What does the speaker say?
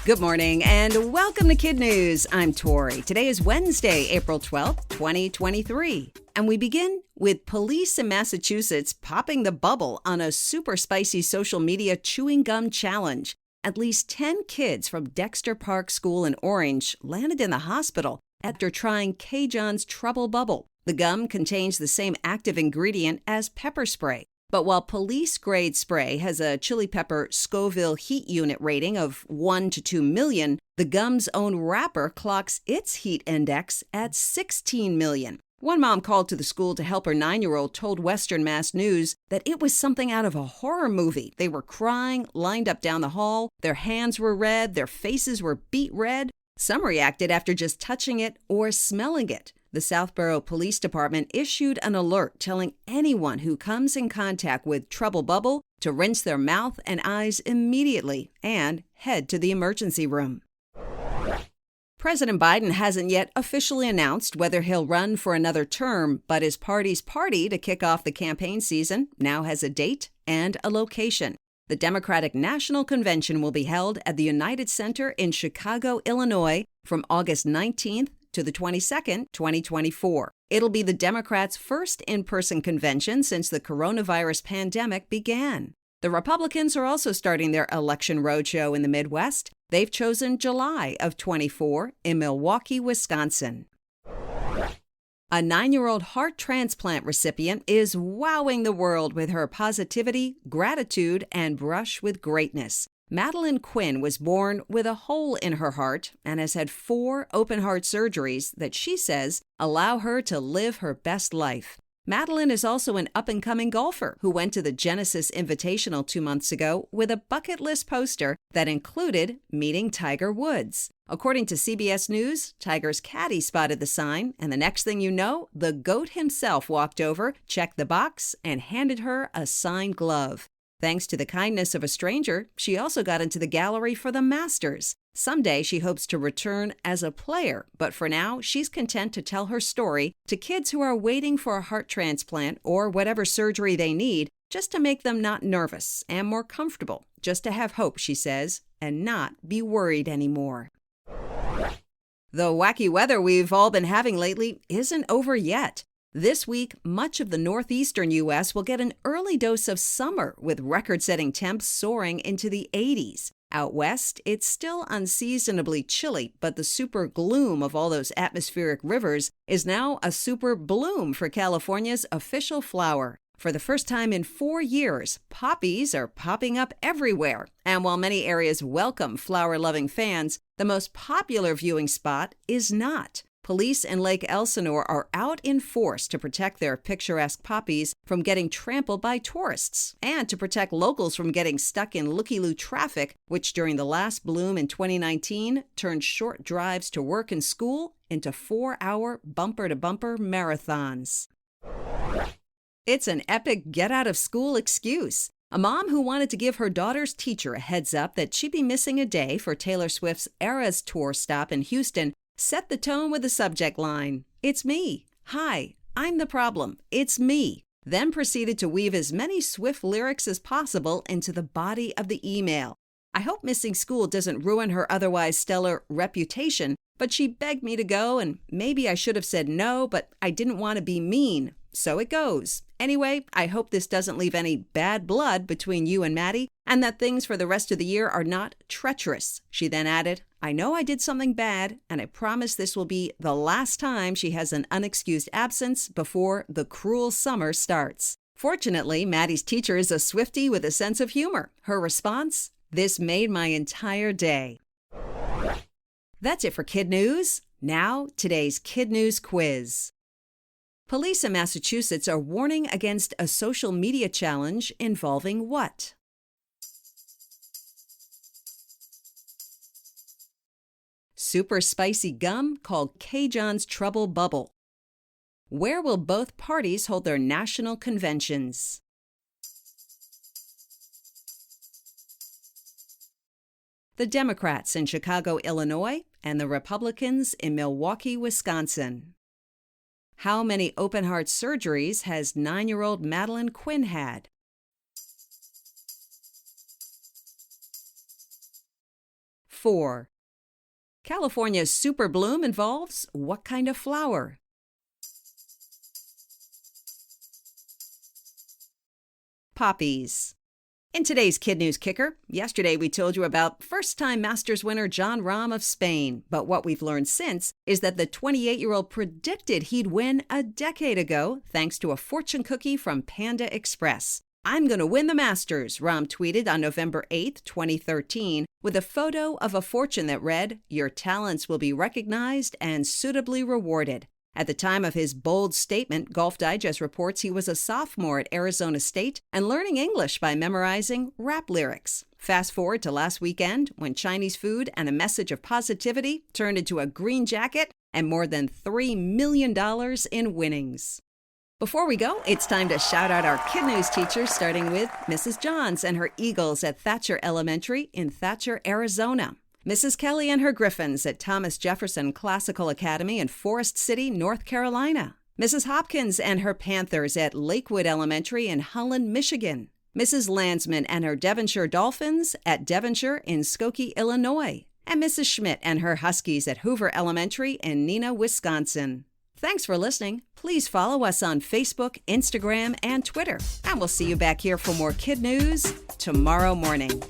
Good morning and welcome to KidNuz. I'm Tori. Today is Wednesday, April 12th, 2023. And we begin with police in Massachusetts popping the bubble on a super spicy social media chewing gum challenge. At least 10 kids from Dexter Park School in Orange landed in the hospital after trying KidNuz's Trouble Bubble. The gum contains the same active ingredient as pepper spray. But while police-grade spray has a chili pepper Scoville heat unit rating of 1 to 2 million, the gum's own wrapper clocks its heat index at 16 million. One mom called to the school to help her 9-year-old told Western Mass News that it was something out of a horror movie. They were crying, lined up down the hall, their hands were red, their faces were beet red. Some reacted after just touching it or smelling it. The Southborough Police Department issued an alert telling anyone who comes in contact with Trouble Bubble to rinse their mouth and eyes immediately and head to the emergency room. President Biden hasn't yet officially announced whether he'll run for another term, but his party's party to kick off the campaign season now has a date and a location. The Democratic National Convention will be held at the United Center in Chicago, Illinois, from August 19th to the 22nd, 2024. It'll be the Democrats' first in-person convention since the coronavirus pandemic began. The Republicans are also starting their election roadshow in the Midwest. They've chosen July of 24 in Milwaukee, Wisconsin. A 9-year-old heart transplant recipient is wowing the world with her positivity, gratitude, and brush with greatness. Madeline Quinn was born with a hole in her heart and has had 4 open-heart surgeries that she says allow her to live her best life. Madeline is also an up-and-coming golfer who went to the Genesis Invitational 2 months ago with a bucket list poster that included meeting Tiger Woods. According to CBS News, Tiger's caddy spotted the sign, and the next thing you know, the GOAT himself walked over, checked the box, and handed her a signed glove. Thanks to the kindness of a stranger, she also got into the gallery for the Masters. Someday she hopes to return as a player, but for now, she's content to tell her story to kids who are waiting for a heart transplant or whatever surgery they need, just to make them not nervous and more comfortable, just to have hope, she says, and not be worried anymore. The wacky weather we've all been having lately isn't over yet. This week, much of the northeastern U.S. will get an early dose of summer with record-setting temps soaring into the 80s. Out west, it's still unseasonably chilly, but the super gloom of all those atmospheric rivers is now a super bloom for California's official flower. For the first time in 4 years, poppies are popping up everywhere. And while many areas welcome flower-loving fans, the most popular viewing spot is not. Police in Lake Elsinore are out in force to protect their picturesque poppies from getting trampled by tourists and to protect locals from getting stuck in looky-loo traffic, which during the last bloom in 2019 turned short drives to work and school into 4-hour bumper-to-bumper marathons. It's an epic get-out-of-school excuse. A mom who wanted to give her daughter's teacher a heads up that she'd be missing a day for Taylor Swift's Eras Tour stop in Houston set the tone with the subject line, "It's me. Hi, I'm the problem. It's me." Then proceeded to weave as many Swift lyrics as possible into the body of the email. I hope missing school doesn't ruin her otherwise stellar reputation, but she begged me to go and maybe I should have said no, but I didn't want to be mean. So it goes. Anyway, I hope this doesn't leave any bad blood between you and Maddie and that things for the rest of the year are not treacherous. She then added, "I know I did something bad, and I promise this will be the last time she has an unexcused absence before the cruel summer starts." Fortunately, Maddie's teacher is a Swiftie with a sense of humor. Her response, "This made my entire day." That's it for KidNuz. Now, today's KidNuz quiz. Police in Massachusetts are warning against a social media challenge involving what? Super spicy gum called KidNuz's Trouble Bubble. Where will both parties hold their national conventions? The Democrats in Chicago, Illinois, and the Republicans in Milwaukee, Wisconsin. How many open-heart surgeries has 9-year-old Madeline Quinn had? 4. California's super bloom involves what kind of flower? Poppies. In today's Kid News Kicker, yesterday we told you about first-time Masters winner Jon Rahm of Spain, but what we've learned since is that the 28-year-old predicted he'd win a decade ago thanks to a fortune cookie from Panda Express. "I'm going to win the Masters," Rahm tweeted on November 8, 2013, with a photo of a fortune that read, "Your talents will be recognized and suitably rewarded." At the time of his bold statement, Golf Digest reports he was a sophomore at Arizona State and learning English by memorizing rap lyrics. Fast forward to last weekend, when Chinese food and a message of positivity turned into a green jacket and more than $3 million in winnings. Before we go, it's time to shout out our Kid News teachers, starting with Mrs. Johns and her Eagles at Thatcher Elementary in Thatcher, Arizona. Mrs. Kelly and her Griffins at Thomas Jefferson Classical Academy in Forest City, North Carolina. Mrs. Hopkins and her Panthers at Lakewood Elementary in Holland, Michigan. Mrs. Landsman and her Devonshire Dolphins at Devonshire in Skokie, Illinois. And Mrs. Schmidt and her Huskies at Hoover Elementary in Neenah, Wisconsin. Thanks for listening. Please follow us on Facebook, Instagram, and Twitter. And we'll see you back here for more Kid News tomorrow morning.